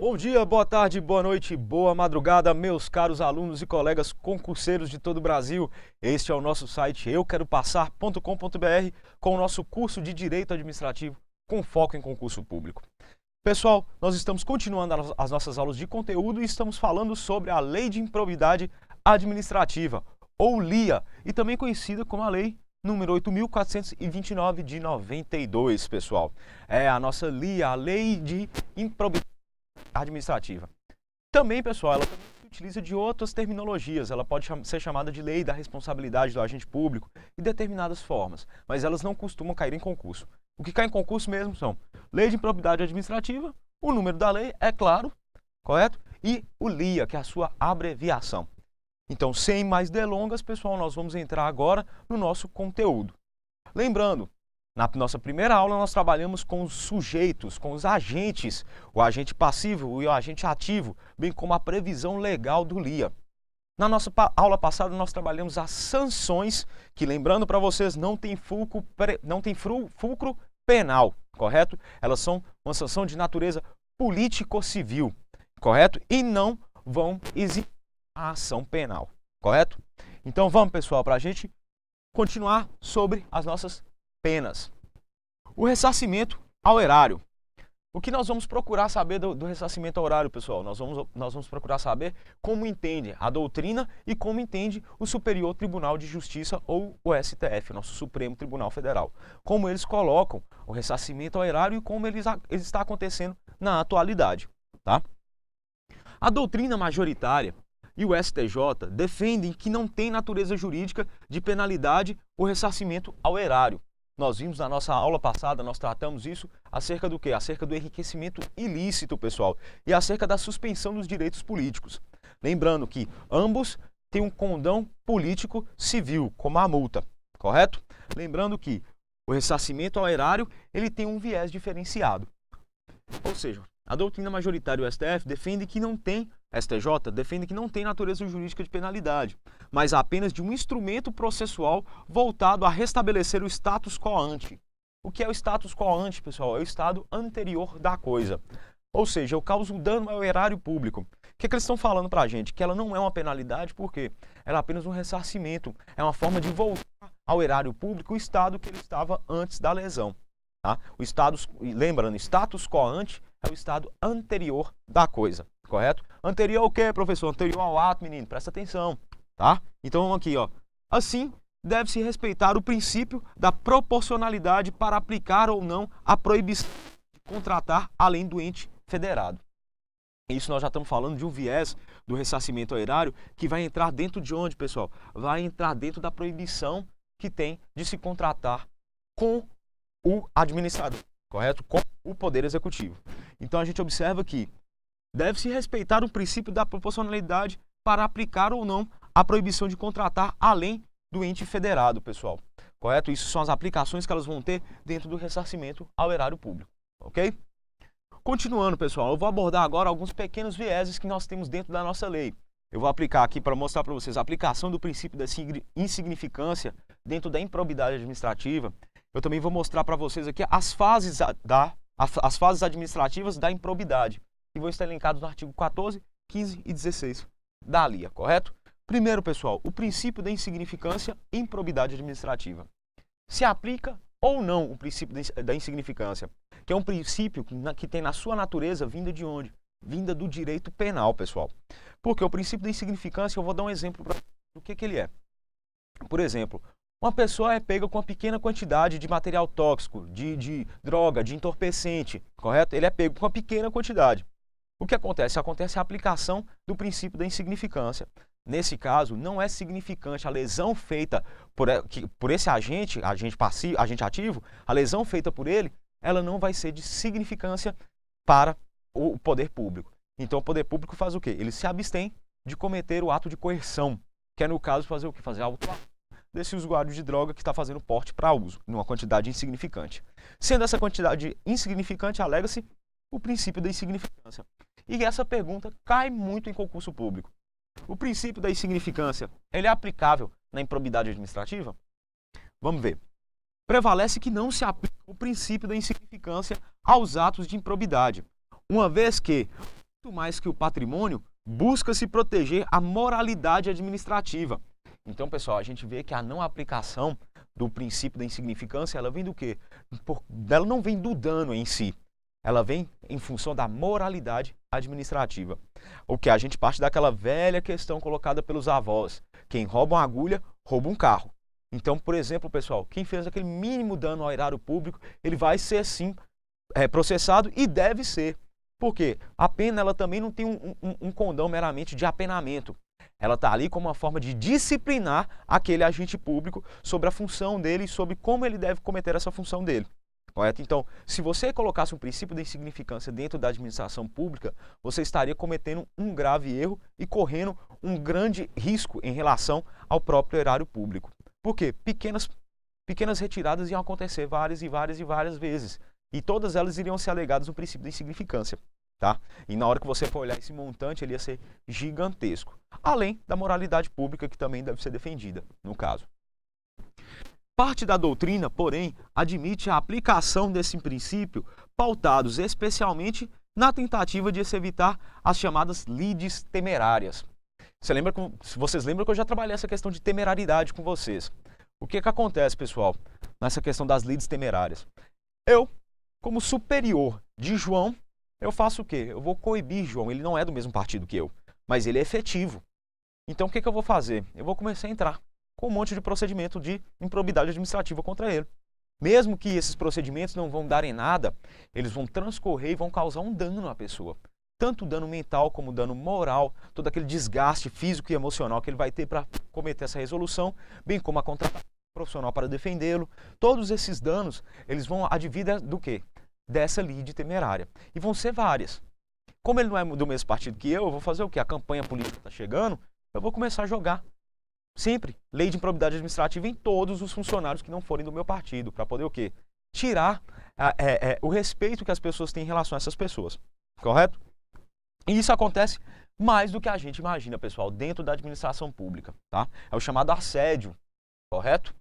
Bom dia, boa tarde, boa noite, boa madrugada, meus caros alunos e colegas concurseiros de todo o Brasil. Este é o nosso site euqueropassar.com.br com o nosso curso de Direito Administrativo com foco em concurso público. Pessoal, nós estamos continuando as nossas aulas de conteúdo e estamos falando sobre a Lei de Improbidade Administrativa, ou LIA, e também conhecida como a Lei número 8.429 de 92, pessoal. É a nossa LIA, a Lei de Improbidade Administrativa. Também, pessoal, ela também se utiliza de outras terminologias. Ela pode ser chamada de Lei da Responsabilidade do Agente Público e determinadas formas, mas elas não costumam cair em concurso. O que cai em concurso mesmo são Lei de Improbidade Administrativa, o número da lei, é claro, correto? E o LIA, que é a sua abreviação. Então, sem mais delongas, pessoal, nós vamos entrar agora no nosso conteúdo. Lembrando, na nossa primeira aula nós trabalhamos com os sujeitos, com os agentes, o agente passivo e o agente ativo, bem como a previsão legal do LIA. Na nossa aula passada nós trabalhamos as sanções, que lembrando para vocês, não tem fulcro penal, correto? Elas são uma sanção de natureza político-civil, correto? E não vão exigir a ação penal, correto? Então vamos, pessoal, para a gente continuar sobre as nossas penas. O ressarcimento ao erário. O que nós vamos procurar saber do ressarcimento ao erário, pessoal? Nós vamos procurar saber como entende a doutrina e como entende o Superior Tribunal de Justiça, ou o STF, nosso Supremo Tribunal Federal. Como eles colocam o ressarcimento ao erário e como ele está acontecendo na atualidade. Tá? A doutrina majoritária e o STJ defendem que não tem natureza jurídica de penalidade o ressarcimento ao erário. Nós vimos na nossa aula passada, nós tratamos isso acerca do quê? Acerca do enriquecimento ilícito, pessoal, e acerca da suspensão dos direitos políticos. Lembrando que ambos têm um condão político civil, como a multa, correto? Lembrando que o ressarcimento ao erário, ele tem um viés diferenciado. Ou seja, a doutrina majoritária do STF defende que não tem, STJ defende que não tem natureza jurídica de penalidade, mas apenas de um instrumento processual voltado a restabelecer o status quo ante. O que é o status quo ante, pessoal? É o estado anterior da coisa. Ou seja, eu causo dano ao erário público. O que eles estão falando para a gente? Que ela não é uma penalidade, porque ela é apenas um ressarcimento. É uma forma de voltar ao erário público o estado que ele estava antes da lesão. Tá? Lembrando, status quo ante é o estado anterior da coisa, correto? Anterior ao quê, professor? Anterior ao ato, menino, presta atenção, tá? Então vamos aqui, ó. Assim, deve-se respeitar o princípio da proporcionalidade para aplicar ou não a proibição de contratar além do ente federado. Isso nós já estamos falando de um viés do ressarcimento ao erário que vai entrar dentro de onde, pessoal? Vai entrar dentro da proibição que tem de se contratar com o administrador, correto? Com o Poder Executivo. Então a gente observa que deve-se respeitar o princípio da proporcionalidade para aplicar ou não a proibição de contratar além do ente federado, pessoal. Correto? Isso são as aplicações que elas vão ter dentro do ressarcimento ao erário público, ok? Continuando, pessoal, eu vou abordar agora alguns pequenos vieses que nós temos dentro da nossa lei. Eu vou aplicar aqui para mostrar para vocês a aplicação do princípio da insignificância dentro da improbidade administrativa. Eu também vou mostrar para vocês aqui as fases administrativas da improbidade, que vão estar elencados no artigo 14, 15 e 16 da LIA, correto? Primeiro, pessoal, o princípio da insignificância e improbidade administrativa. Se aplica ou não o princípio da insignificância, que é um princípio que tem na sua natureza vinda de onde? Vinda do direito penal, pessoal. Porque o princípio da insignificância, eu vou dar um exemplo do que ele é. Por exemplo, uma pessoa é pega com uma pequena quantidade de material tóxico, de droga, de entorpecente, correto? Ele é pego com uma pequena quantidade. O que acontece? Acontece a aplicação do princípio da insignificância. Nesse caso, não é significante a lesão feita por esse agente passivo, agente ativo, a lesão feita por ele, ela não vai ser de significância para o poder público. Então, o poder público faz o quê? Ele se abstém de cometer o ato de coerção, que é no caso fazer o quê? Fazer auto desse usuário de droga que está fazendo porte para uso, numa quantidade insignificante. Sendo essa quantidade insignificante, alega-se o princípio da insignificância. E essa pergunta cai muito em concurso público. O princípio da insignificância, ele é aplicável na improbidade administrativa? Vamos ver. Prevalece que não se aplica o princípio da insignificância aos atos de improbidade, uma vez que muito mais que o patrimônio, busca-se proteger a moralidade administrativa. Então, pessoal, a gente vê que a não aplicação do princípio da insignificância, ela vem do quê? Ela não vem do dano em si, ela vem em função da moralidade administrativa. O que a gente parte daquela velha questão colocada pelos avós: quem rouba uma agulha, rouba um carro. Então, por exemplo, pessoal, quem fez aquele mínimo dano ao erário público, ele vai ser sim processado e deve ser. Por quê? A pena ela também não tem um condão meramente de apenamento. Ela está ali como uma forma de disciplinar aquele agente público sobre a função dele e sobre como ele deve cometer essa função dele. Correto? Então, se você colocasse um princípio da insignificância dentro da administração pública, você estaria cometendo um grave erro e correndo um grande risco em relação ao próprio erário público. Por quê? Pequenas retiradas iam acontecer várias vezes. E todas elas iriam ser alegadas no princípio da insignificância. Tá? E na hora que você for olhar esse montante, ele ia ser gigantesco. Além da moralidade pública, que também deve ser defendida, no caso. Parte da doutrina, porém, admite a aplicação desse princípio, pautados especialmente na tentativa de se evitar as chamadas lides temerárias. Vocês lembram que eu já trabalhei essa questão de temerariedade com vocês. O que acontece, pessoal, nessa questão das lides temerárias? Eu, como superior de João, eu faço o quê? Eu vou coibir João. Ele não é do mesmo partido que eu, mas ele é efetivo. Então, o que eu vou fazer? Eu vou começar a entrar com um monte de procedimento de improbidade administrativa contra ele. Mesmo que esses procedimentos não vão dar em nada, eles vão transcorrer e vão causar um dano à pessoa. Tanto dano mental como dano moral, todo aquele desgaste físico e emocional que ele vai ter para cometer essa resolução, bem como a contratação profissional para defendê-lo. Todos esses danos, eles vão advir do quê? Dessa lide temerária. E vão ser várias. Como ele não é do mesmo partido que eu vou fazer o quê? A campanha política está chegando, eu vou começar a jogar sempre lei de improbidade administrativa em todos os funcionários que não forem do meu partido, para poder o quê? Tirar o respeito que as pessoas têm em relação a essas pessoas. Correto? E isso acontece mais do que a gente imagina, pessoal, dentro da administração pública. Tá? É o chamado assédio. Correto?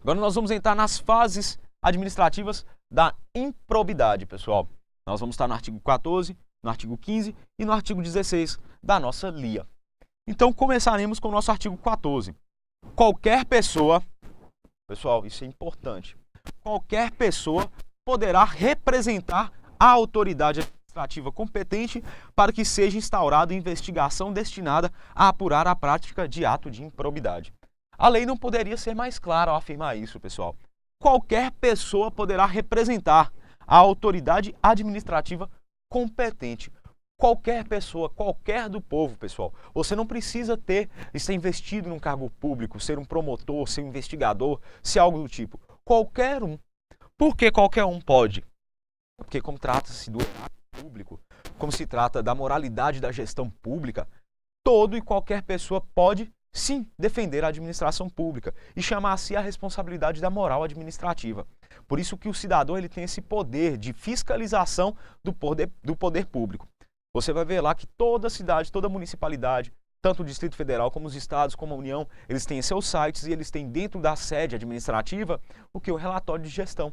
Agora nós vamos entrar nas fases administrativas da improbidade, pessoal. Nós vamos estar no artigo 14, no artigo 15 e no artigo 16 da nossa LIA. Então, começaremos com o nosso artigo 14. Qualquer pessoa, pessoal, isso é importante, qualquer pessoa poderá representar a autoridade administrativa competente para que seja instaurada investigação destinada a apurar a prática de ato de improbidade. A lei não poderia ser mais clara ao afirmar isso, pessoal. Qualquer pessoa poderá representar a autoridade administrativa competente. Qualquer pessoa, qualquer do povo, pessoal. Você não precisa estar investido num cargo público, ser um promotor, ser um investigador, ser algo do tipo. Qualquer um. Por que qualquer um pode? Porque como trata-se do erário público, como se trata da moralidade da gestão pública, todo e qualquer pessoa pode sim defender a administração pública e chamar a si a responsabilidade da moral administrativa. Por isso que o cidadão ele tem esse poder de fiscalização do poder público. Você vai ver lá que toda cidade, toda municipalidade, tanto o Distrito Federal como os estados, como a União, eles têm seus sites e eles têm dentro da sede administrativa o relatório de gestão,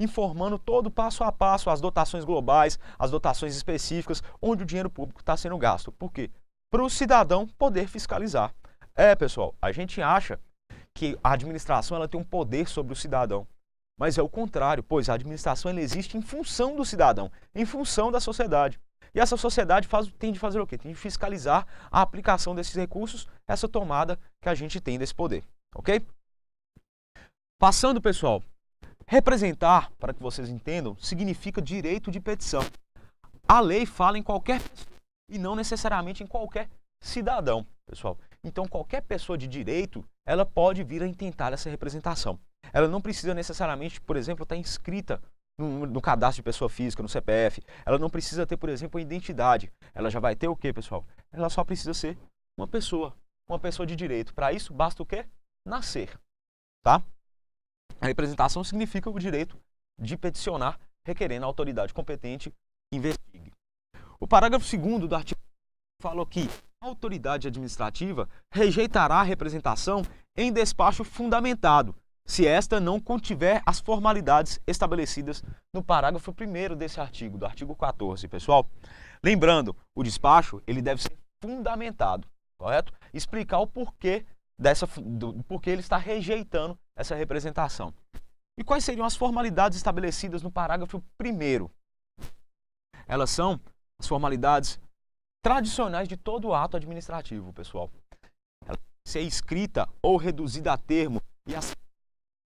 informando todo passo a passo as dotações globais, as dotações específicas, onde o dinheiro público está sendo gasto. Por quê? Para o cidadão poder fiscalizar. Pessoal, a gente acha que a administração ela tem um poder sobre o cidadão, mas é o contrário, pois a administração ela existe em função do cidadão, em função da sociedade. E essa sociedade tem de fazer o quê? Tem de fiscalizar a aplicação desses recursos, essa tomada que a gente tem desse poder, ok? Passando, pessoal, representar, para que vocês entendam, significa direito de petição. A lei fala em qualquer pessoa e não necessariamente em qualquer cidadão, pessoal. Então, qualquer pessoa de direito, ela pode vir a intentar essa representação. Ela não precisa necessariamente, por exemplo, estar inscrita no cadastro de pessoa física, no CPF. Ela não precisa ter, por exemplo, uma identidade. Ela já vai ter o quê, pessoal? Ela só precisa ser uma pessoa de direito. Para isso, basta o quê? Nascer. Tá? A representação significa o direito de peticionar, requerendo a autoridade competente que investigue. O parágrafo 2º do artigo fala que a autoridade administrativa rejeitará a representação em despacho fundamentado, se esta não contiver as formalidades estabelecidas no parágrafo 1º desse artigo, do artigo 14, pessoal. Lembrando, o despacho ele deve ser fundamentado, correto? Explicar o porquê do porquê ele está rejeitando essa representação. E quais seriam as formalidades estabelecidas no parágrafo 1º? Elas são as formalidades tradicionais de todo ato administrativo, pessoal. Ela deve ser escrita ou reduzida a termo e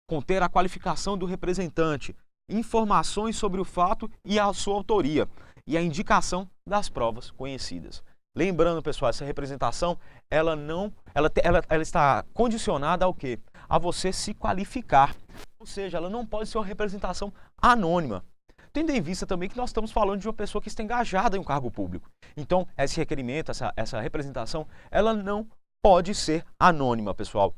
conter a qualificação do representante, informações sobre o fato e a sua autoria e a indicação das provas conhecidas. Lembrando, pessoal, essa representação ela está condicionada ao quê? A você se qualificar. Ou seja, ela não pode ser uma representação anônima. Tendo em vista também que nós estamos falando de uma pessoa que está engajada em um cargo público. Então, esse requerimento, essa representação, ela não pode ser anônima, pessoal.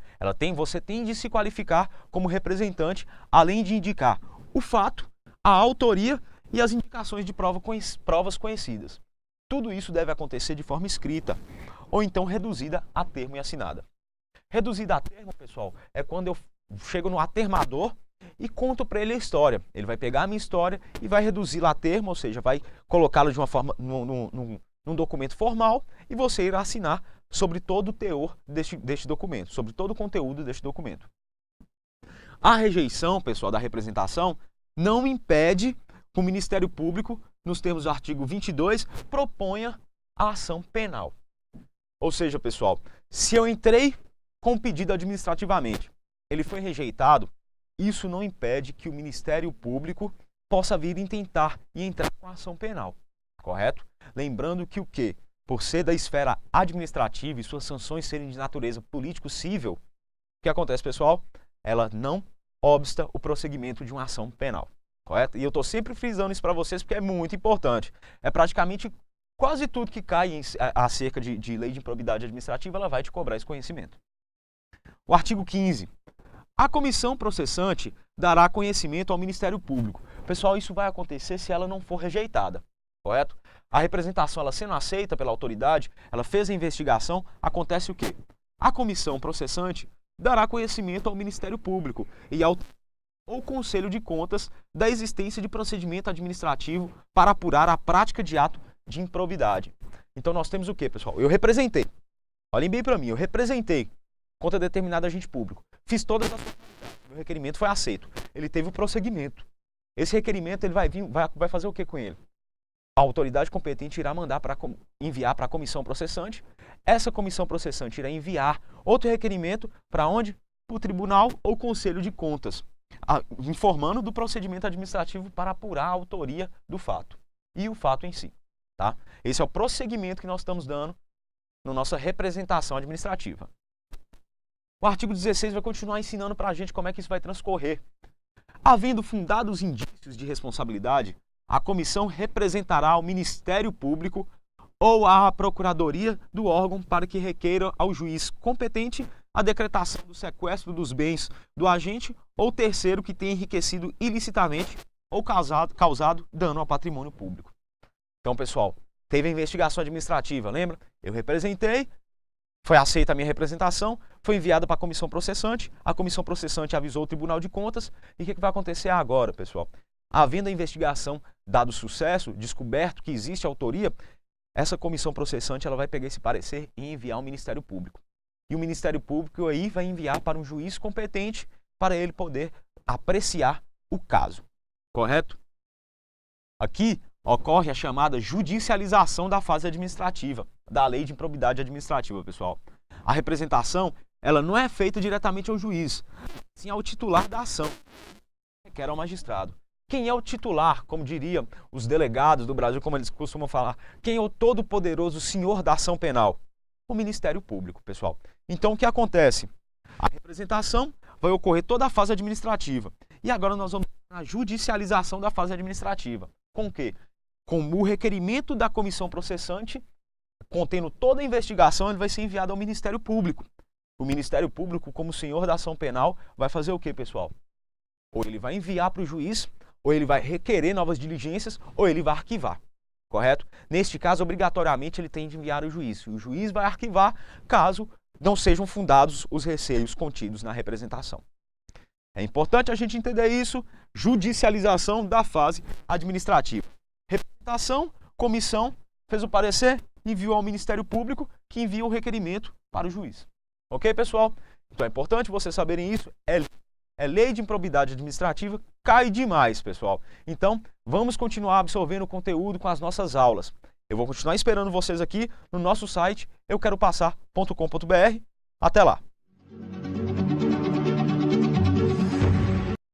Você tem de se qualificar como representante, além de indicar o fato, a autoria e as indicações de provas conhecidas. Tudo isso deve acontecer de forma escrita, ou então reduzida a termo e assinada. Reduzida a termo, pessoal, é quando eu chego no atermador e conto para ele a história. Ele vai pegar a minha história e vai reduzi-la a termo, ou seja, vai colocá-la de uma forma num documento formal e você irá assinar sobre todo o teor deste documento, sobre todo o conteúdo deste documento. A rejeição, pessoal, da representação não impede que o Ministério Público, nos termos do artigo 22, proponha a ação penal. Ou seja, pessoal, se eu entrei com o pedido administrativamente, ele foi rejeitado, isso não impede que o Ministério Público possa vir e tentar e entrar com a ação penal, correto? Lembrando que o quê? Por ser da esfera administrativa e suas sanções serem de natureza político-cível, o que acontece, pessoal? Ela não obsta o prosseguimento de uma ação penal, correto? E eu estou sempre frisando isso para vocês porque é muito importante. É praticamente quase tudo que cai acerca de lei de improbidade administrativa, ela vai te cobrar esse conhecimento. O artigo 15. A comissão processante dará conhecimento ao Ministério Público. Pessoal, isso vai acontecer se ela não for rejeitada, correto? A representação, ela sendo aceita pela autoridade, ela fez a investigação, acontece o quê? A comissão processante dará conhecimento ao Ministério Público e ao Conselho de Contas da existência de procedimento administrativo para apurar a prática de ato de improbidade. Então nós temos o quê, pessoal? Eu representei, olhem bem para mim, eu representei contra determinado agente público, fiz todas as formalidades, meu requerimento foi aceito, ele teve o prosseguimento. Esse requerimento ele vai fazer o que com ele? A autoridade competente irá enviar para a comissão processante. Essa comissão processante irá enviar outro requerimento para onde? Para o tribunal ou conselho de contas, informando do procedimento administrativo para apurar a autoria do fato e o fato em si. Tá? Esse é o prosseguimento que nós estamos dando na nossa representação administrativa. O artigo 16 vai continuar ensinando para a gente como é que isso vai transcorrer. Havendo fundados indícios de responsabilidade, a comissão representará ao Ministério Público ou à Procuradoria do órgão para que requeira ao juiz competente a decretação do sequestro dos bens do agente ou terceiro que tenha enriquecido ilicitamente ou causado dano ao patrimônio público. Então, pessoal, teve a investigação administrativa, lembra? Eu representei, foi aceita a minha representação, foi enviada para a comissão processante avisou o Tribunal de Contas e o que vai acontecer agora, pessoal? Havendo a investigação dado sucesso, descoberto que existe autoria, essa comissão processante ela vai pegar esse parecer e enviar ao Ministério Público. E o Ministério Público aí vai enviar para um juiz competente para ele poder apreciar o caso. Correto? Aqui ocorre a chamada judicialização da fase administrativa, da lei de improbidade administrativa, pessoal. A representação ela não é feita diretamente ao juiz, sim ao titular da ação, que era o magistrado. Quem é o titular, como diriam os delegados do Brasil, como eles costumam falar? Quem é o todo-poderoso senhor da ação penal? O Ministério Público, pessoal. Então, o que acontece? A representação vai ocorrer toda a fase administrativa. E agora nós vamos na judicialização da fase administrativa. Com o quê? Com o requerimento da comissão processante, contendo toda a investigação, ele vai ser enviado ao Ministério Público. O Ministério Público, como senhor da ação penal, vai fazer o quê, pessoal? Ou ele vai enviar para o juiz, ou ele vai requerer novas diligências, ou ele vai arquivar, correto? Neste caso, obrigatoriamente, ele tem de enviar ao juiz. O juiz vai arquivar caso não sejam fundados os receios contidos na representação. É importante a gente entender isso. Judicialização da fase administrativa. Representação, comissão, fez o parecer, enviou ao Ministério Público, que envia o requerimento para o juiz. Ok, pessoal? Então é importante vocês saberem isso. É lei de improbidade administrativa, cai demais, pessoal. Então, vamos continuar absorvendo o conteúdo com as nossas aulas. Eu vou continuar esperando vocês aqui no nosso site euqueropassar.com.br. Até lá!